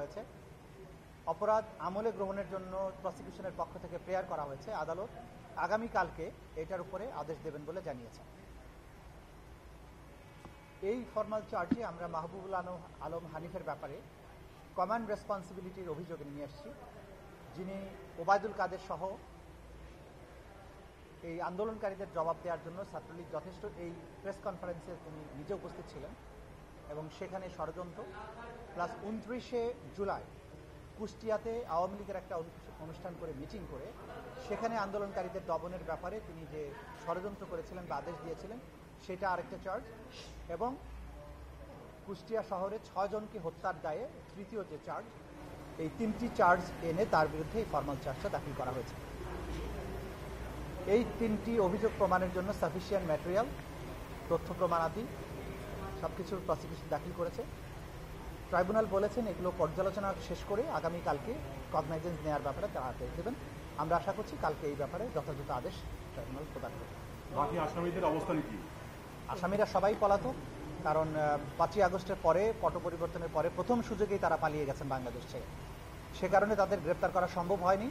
হয়েছে। অপরাধ আমলে গ্রহণের জন্য প্রসিকিউশনের পক্ষ থেকে প্রেয়ার করা হয়েছে। আদালত আগামীকালকে এটার উপরে আদেশ দেবেন বলে জানিয়েছে। এই ফর্মাল চার্জে আমরা মাহবুবুল আলম হানিফের ব্যাপারে কমান্ড রেসপন্সিবিলিটির অভিযোগে নিয়ে এসেছি, যিনি ওবায়দুল কাদের সহ এই আন্দোলনকারীদের জবাব দেওয়ার জন্য ছাত্রলীগ যথেষ্ট এই প্রেস কনফারেন্সে তিনি নিজে উপস্থিত ছিলেন এবং সেখানে ষড়যন্ত্র প্লাস 29শে জুলাই কুষ্টিয়াতে আওয়ামী লীগের একটা অনুষ্ঠান করে মিটিং করে সেখানে আন্দোলনকারীদের দমনের ব্যাপারে তিনি যে ষড়যন্ত্র করেছিলেন বা আদেশ দিয়েছিলেন সেটা আরেকটা চার্জ, এবং কুষ্টিয়া শহরে 6 জনকে হত্যার দায়ে তৃতীয় যে চার্জ, এই 3টি চার্জ এনে তার বিরুদ্ধে এই ফর্মাল চার্জটা দাখিল করা হয়েছে। এই 3টি অভিযোগ প্রমাণের জন্য সাফিসিয়েন্ট ম্যাটেরিয়াল, তথ্য প্রমাণাদি সবকিছুর প্রসিকিউশন দাখিল করেছে। ট্রাইব্যুনাল বলেছেন এগুলো পর্যালোচনা শেষ করে আগামীকালকে কগনাইজেন্স নেওয়ার ব্যাপারে তারা আদেশ দেবেন। আমরা আশা করছি কালকে এই ব্যাপারে যথাযথ আদেশ ট্রাইব্যুনাল প্রদান করবে। বাকি আসামিদের অবস্থান কি? আসামিরা সবাই পলাতক, কারণ 5ই আগস্টের পরে পট পরিবর্তনের পরে প্রথম সুযোগেই তারা পালিয়ে গেছেন বাংলাদেশ থেকে। সে কারণে তাদের গ্রেপ্তার করা সম্ভব হয়নি।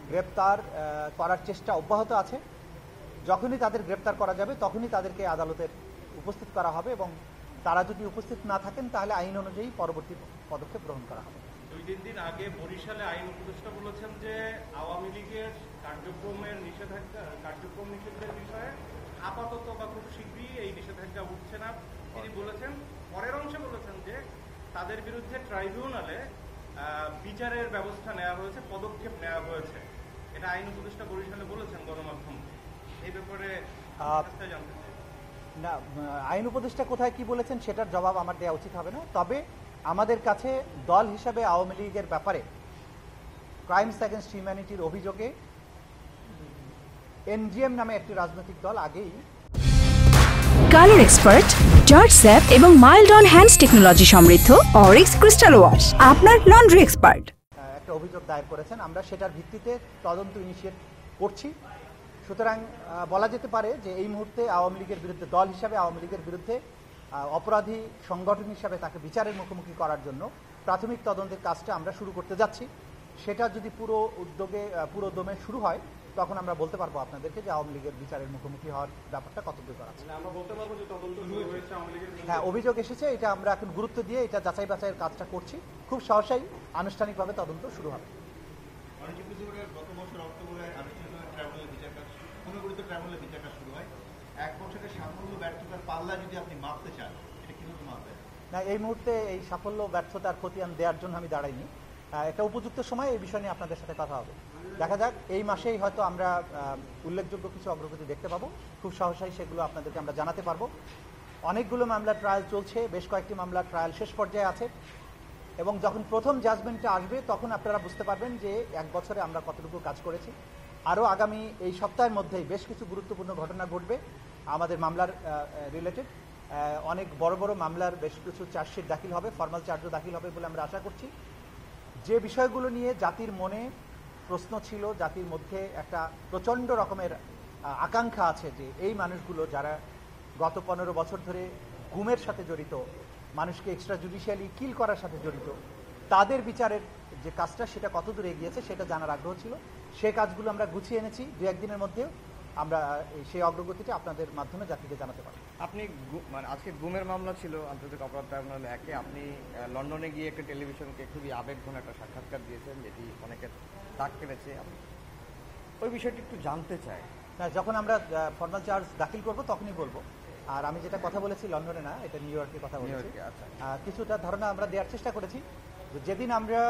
গ্রেপ্তার করার চেষ্টা অব্যাহত আছে। যখনই তাদের গ্রেপ্তার করা যাবে তখনই তাদেরকে আদালতে উপস্থিত করা হবে এবং তারা যদি উপস্থিত না থাকেন তাহলে আইন অনুযায়ী পরবর্তী পদক্ষেপ গ্রহণ করা হবে। 2-3 দিন আগে বরিশালে আইন উপদেষ্টা বলেছেন যে আওয়ামী লীগের কার্যক্রম নিষেধের বিষয়ে আপাতত বা খুব শীঘ্রই এই নিষেধাজ্ঞা উঠছে না। তিনি বলেছেন, পরের অংশে বলেছেন যে তাদের বিরুদ্ধে ট্রাইব্যুনালে বিচারের ব্যবস্থা নেওয়া হয়েছে, পদক্ষেপ নেওয়া হয়েছে। এটা আইন উপদেষ্টা বরিশালে বলেছেন গণমাধ্যমে। এই ব্যাপারে জানতে চাই। না, আইন উপদেষ্টা কোথায় কি বলেছেন সেটার জবাব আমার দেওয়া উচিত হবে না। তবে আমাদের কাছে দল হিসাবে আওয়ামী লীগের ব্যাপারে ক্রাইমস অ্যাগেন্স্ট হিউম্যানিটির অভিযোগে এনজিএম নামে একটি রাজনৈতিক দল আগেই কালার এক্সপার্ট, জর্জ স্যাপ এবং মাইল্ড অন হ্যান্ডস টেকনোলজি সমৃদ্ধ অরিক্স ক্রিস্টাল ওয়াশ আপনার লন্ড্রি এক্সপার্ট একটা অভিযোগ দায়ের করেছেন। আমরা সেটার ভিত্তিতে তদন্ত ইনিশিয়েট করছি। সুতরাং বলা যেতে পারে যে এই মুহূর্তে আওয়ামী লীগের বিরুদ্ধে, দল হিসাবে আওয়ামী লীগের বিরুদ্ধে অপরাধী সংগঠন হিসাবে তাকে বিচারের মুখোমুখি করার জন্য প্রাথমিক তদন্তের কাজটা আমরা শুরু করতে যাচ্ছি। সেটা যদি পুরো দমে শুরু হয় তখন আমরা বলতে পারবো আপনাদেরকে যে আওয়ামী লীগের বিচারের মুখোমুখি হওয়ার ব্যাপারটা কতদূর করা আছে। হ্যাঁ, অভিযোগ এসেছে, এটা আমরা এখন গুরুত্ব দিয়ে এটা যাচাই বাছাইয়ের কাজটা করছি। খুব সহসাই আনুষ্ঠানিকভাবে তদন্ত শুরু হবে। না, এই মুহূর্তে এই সাফল্য ব্যর্থতার খতিয়ান দেওয়ার জন্য আমি দাঁড়াইনি। একটা উপযুক্ত সময় এই বিষয় নিয়ে আপনাদের সাথে কথা হবে। দেখা যাক, এই মাসেই হয়তো আমরা উল্লেখযোগ্য কিছু অগ্রগতি দেখতে পাবো। খুব সহসাই সেগুলো আপনাদেরকে আমরা জানাতে পারবো। অনেকগুলো মামলার ট্রায়াল চলছে, বেশ কয়েকটি মামলার ট্রায়াল শেষ পর্যায়ে আছে এবং যখন প্রথম জাজমেন্টটা আসবে তখন আপনারা বুঝতে পারবেন যে 1 বছরে আমরা কতটুকু কাজ করেছি। আরও আগামী এই সপ্তাহের মধ্যেই বেশ কিছু গুরুত্বপূর্ণ ঘটনা ঘটবে আমাদের মামলার রিলেটেড। অনেক বড় বড় মামলার বেশ কিছু চার্জশিট দাখিল হবে, ফর্মাল চার্জও দাখিল হবে বলে আমরা আশা করছি। যে বিষয়গুলো নিয়ে জাতির মনে প্রশ্ন ছিল, জাতির মধ্যে একটা প্রচণ্ড রকমের আকাঙ্ক্ষা আছে যে এই মানুষগুলো যারা গত 15 বছর ধরে গুমের সাথে জড়িত, মানুষকে এক্সট্রা জুডিশিয়ালি কিল করার সাথে জড়িত, তাদের বিচারের যে কাজটা সেটা কতদূর এগিয়েছে সেটা জানার আগ্রহ ছিল। সেই কাজগুলো আমরা গুছিয়ে এনেছি। 2-1 দিনের মধ্যেও আমরা সেই অগ্রগতিটা আপনাদের মাধ্যমে জাতিকে জানাতে পারব। আপনি মানে আজকে গুমের মামলা ছিল আন্তর্জাতিক অপরাধ ট্রাইব্যুনাল 1-এ, আপনি লন্ডনে গিয়ে একটা টেলিভিশনকে খুবই আবেগঘন একটা সাক্ষাৎকার দিয়েছেন যেটি অনেকের দাগ কেটেছে। ওই বিষয়টি একটু জানতে চাই। যখন আমরা ফর্মাল চার্জ দাখিল করব তখনই বলবো। আর আমি যেটা কথা বলেছি লন্ডনে না, এটা নিউ ইয়র্কে কথা বলেছি। কিছুটা ধারণা আমরা দেওয়ার চেষ্টা করেছি যে যেদিন আমরা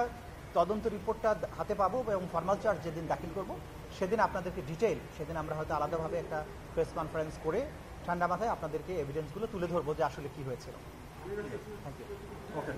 তদন্ত রিপোর্টটা হাতে পাবো এবং ফর্মাল চার্জ যেদিন দাখিল করব সেদিন আপনাদেরকে ডিটেইল, সেদিন আমরা হয়তো আলাদাভাবে একটা প্রেস কনফারেন্স করে ঠান্ডা মাথায় আপনাদেরকে এভিডেন্সগুলো তুলে ধরবো যে আসলে কি হয়েছিল। Thank you. ওকে।